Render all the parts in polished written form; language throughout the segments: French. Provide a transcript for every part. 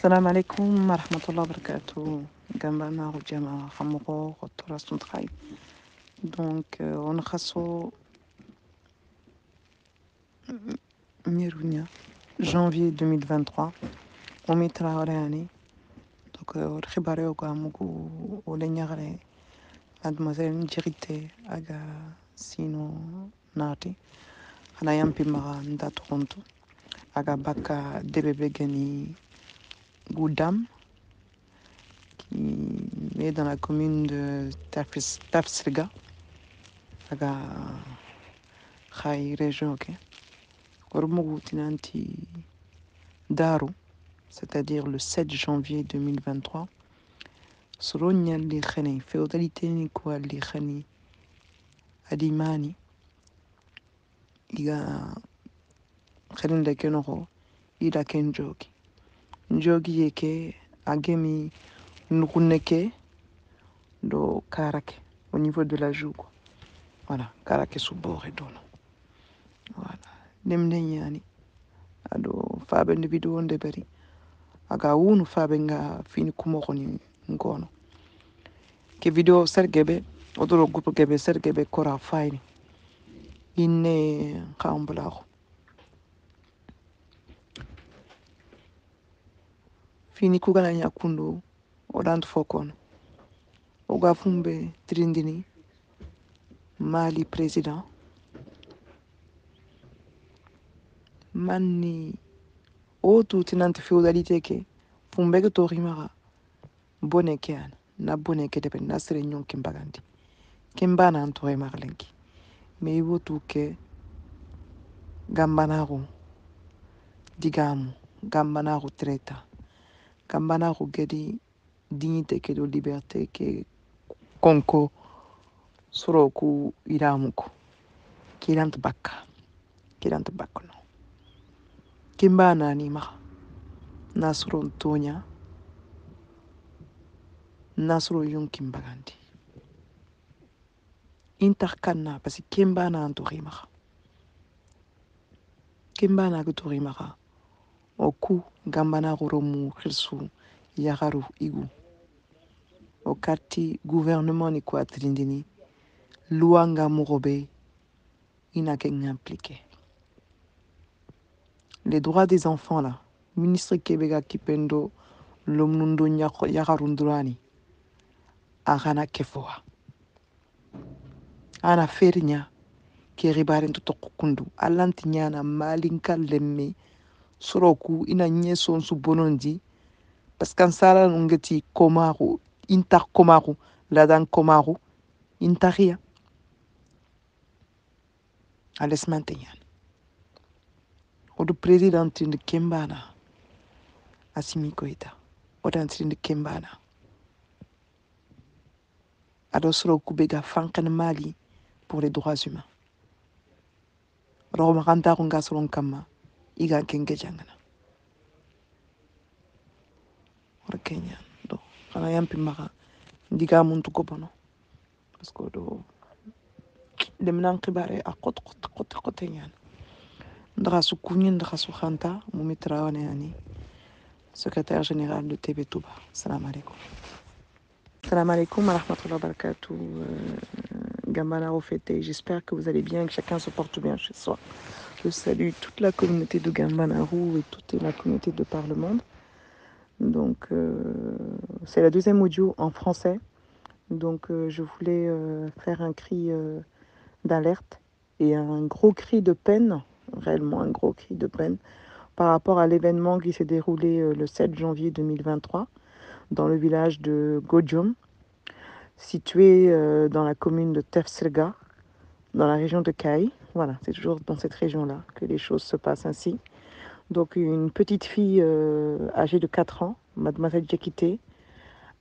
Salam alaikum wa rahmatullahi wa barakatuh. Gambana Rujama Hamoro Rotora Suntrai. Donc, on a Mirunia, janvier 2023. On mettra en année. Donc, on réparé au Gamugu, au Legnare, mademoiselle Njirite, Aga Sino Nati. Hanayampi Mara Ndatoronto. Aga Baka Debebegeni Goudam, qui est dans la commune de Tafsriga, Aga Khai région, ok. Ormugu Tinanti Daru, c'est-à-dire le 7 janvier 2023. Soronya Likhani, féodalité Nikwa Likhani, Adimani, Iga Khalinda Kenoro, Ida Kenjogi. Njogi Yeke, Agemi Nruneke, do Karake, au niveau de la joue. Voilà, Karake sous bord et dono. Voilà. Nemnenyani, ado Fabe Ndibidu Ndeberi. Aga unu Fabe nga fini kumokoni ngono. Ke video sergebe, odoro grupo gebe sergebe kora faini. Inne kambulago. Fini kugana nyakundu, odant fokono. Oga fumbe trindini, Mali président. Manni otu tinanti feudalité ke fumbe ke torimara boneke an na boneke debe nasre nyon kimbagandi kimbana antore marlenki me iwotu ke gambanaru digamu gambanaru treta gambanaru gedi dignité ke do liberté ke konko soroku iramuko kirant bakka no kimbana ni ma nasro tonya nasro yon kimbagandi interkanna parce que kimbana antorimara kimbana gutorimara oku gambana romu khirsu yagaru igu o kati gouvernement ni kwa trindini luanga murobe ina ken impliqué les droits des enfants là ministre kebega kipendo lomnundo yagarundurani agana kefoa ana fernya ke ribarin to kundu alanti nyana malinka lemme soroku ina nyeson su bonondi parce qu'en sala ngeti komaru intar komaru ladan komaru intaria alesmantenyan odo president de kembana Assimi Goïta odan de kembana ado soroku bega fankan Mali pour les droits humains roma kanta ko ngasolon kama iga kenge jangana or Kenya do kana yampi maka ndiga muntu ko bono parce que do dem nan khibare a kot nyan ndaga su kunyin ndaga su khanta mumi trawane yani secrétaire général de TV Touba. Salam alaikum. Salam alaikum wa rahmatullahi wa barakatuh. Gambana au fêté. J'espère que vous allez bien, que chacun se porte bien chez soi. Je salue toute la communauté de Gambanaru et toute la communauté de par le monde. Donc, c'est la deuxième audio en français. Donc, je voulais faire un cri d'alerte et un gros cri de peine, réellement un gros cri de peine, par rapport à l'événement qui s'est déroulé le 7 janvier 2023 dans le village de Godjom, situé dans la commune de Tefsirga, dans la région de Kaï. Voilà, c'est toujours dans cette région-là que les choses se passent ainsi. Donc une petite fille âgée de 4 ans, mademoiselle Djekité,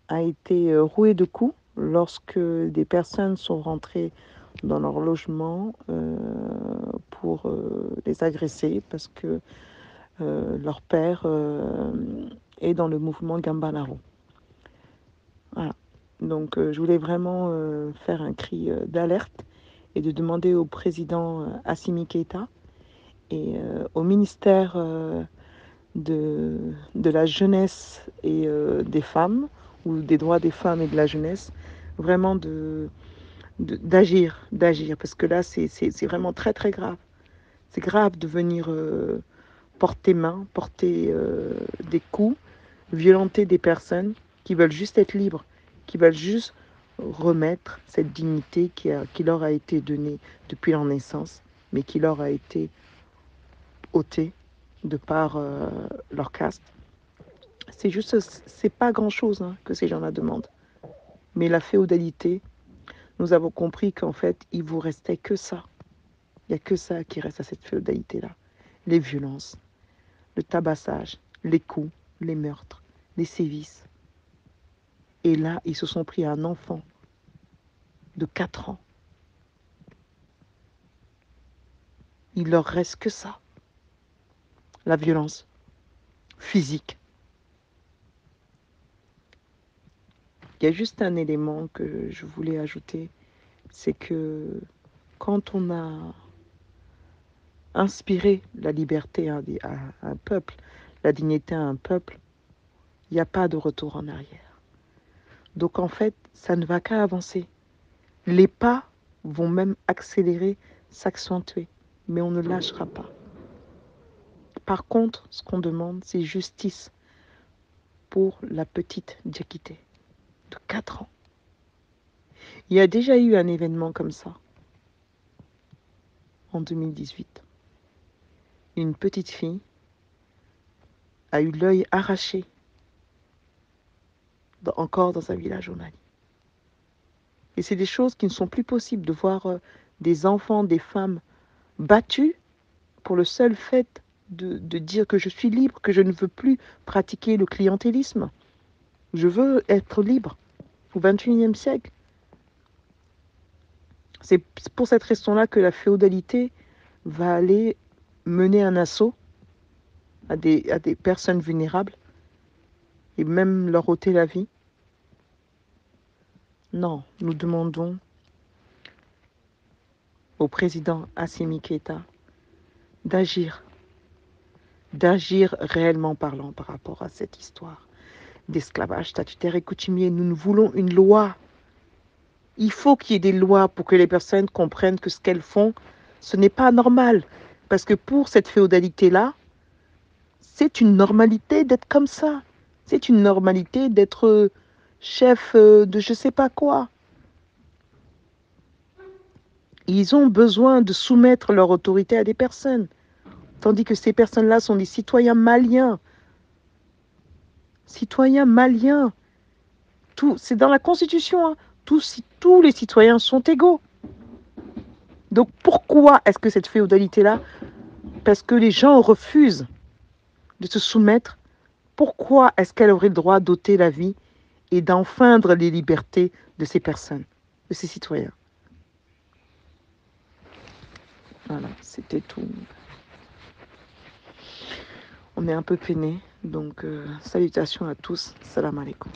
a été rouée de coups lorsque des personnes sont rentrées dans leur logement pour les agresser parce que leur père est dans le mouvement Gambanaru. Voilà. Donc je voulais vraiment faire un cri d'alerte et de demander au président Assimi Keïta et au ministère de la jeunesse et des femmes, ou des droits des femmes et de la jeunesse, vraiment d'agir, parce que là, c'est vraiment très, très grave. C'est grave de venir porter main, porter des coups, violenter des personnes qui veulent juste être libres, qui veulent juste remettre cette dignité qui leur a été donnée depuis leur naissance, mais qui leur a été ôtée de par leur caste. C'est juste, c'est pas grand-chose hein, que ces gens-là demandent. Mais la féodalité, nous avons compris qu'en fait, il vous restait que ça. Il n'y a que ça qui reste à cette féodalité-là. Les violences, le tabassage, les coups, les meurtres, les sévices. Et là, ils se sont pris un enfant de 4 ans. Il leur reste que ça. La violence physique. Il y a juste un élément que je voulais ajouter, c'est que quand on a inspiré la liberté à un peuple, la dignité à un peuple, il n'y a pas de retour en arrière. Donc en fait, ça ne va qu'à avancer. Les pas vont même accélérer, s'accentuer, mais on ne lâchera pas. Par contre, ce qu'on demande, c'est justice pour la petite Diakité de 4 ans. Il y a déjà eu un événement comme ça en 2018. Une petite fille a eu l'œil arraché encore dans un village au Mali. Et c'est des choses qui ne sont plus possibles de voir des enfants, des femmes battus pour le seul fait de dire que je suis libre, que je ne veux plus pratiquer le clientélisme. Je veux être libre au XXIe siècle. C'est pour cette raison-là que la féodalité va aller mener un assaut à des personnes vulnérables et même leur ôter la vie. Non, nous demandons au président Assimi Goïta d'agir réellement parlant par rapport à cette histoire d'esclavage statutaire et coutumier. Nous voulons une loi. Il faut qu'il y ait des lois pour que les personnes comprennent que ce qu'elles font, ce n'est pas normal. Parce que pour cette féodalité-là, c'est une normalité d'être comme ça. C'est une normalité d'être chef de je sais pas quoi. Ils ont besoin de soumettre leur autorité à des personnes. Tandis que ces personnes-là sont des citoyens maliens. Citoyens maliens. C'est dans la Constitution. Hein. Tous les citoyens sont égaux. Donc pourquoi est-ce que cette féodalité-là, parce que les gens refusent de se soumettre, pourquoi est-ce qu'elle aurait le droit d'ôter la vie et d'enfreindre les libertés de ces personnes, de ces citoyens? Voilà, c'était tout. On est un peu peinés, donc salutations à tous. Salam alaikum.